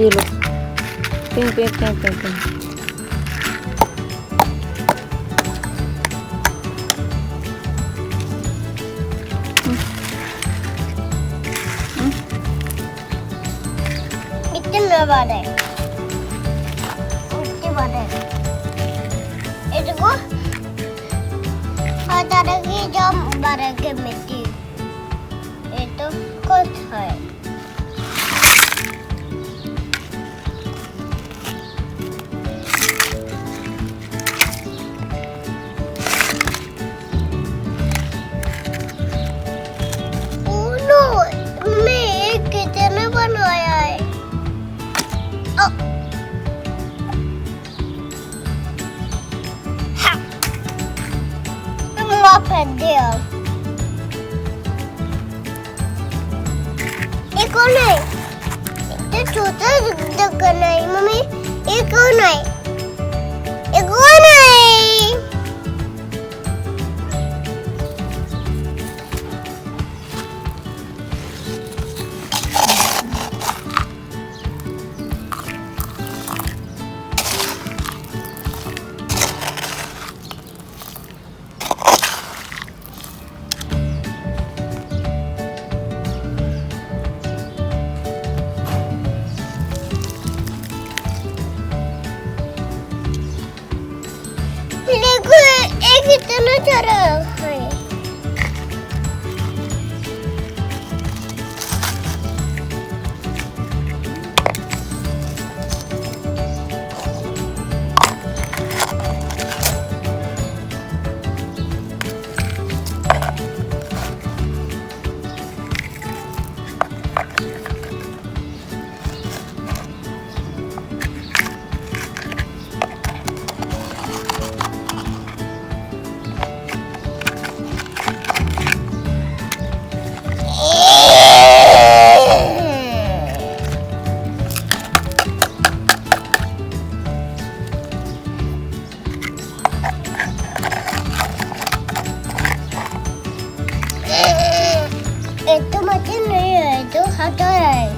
ये low pink pink pink pink pink इतने बड़े इतने बड़े इसको हटा के जम बड़े के मिट्टी ये तो कुछ है फेंक दिया ये कौन है ये छोटा दुकान है मम्मी ये कौन है ये कौन है देखो एक इतना सारा है itu macam ni itu hata है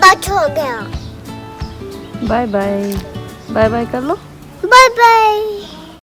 बच हो गया बाय बाय बाय बाय कर लो बाय बाय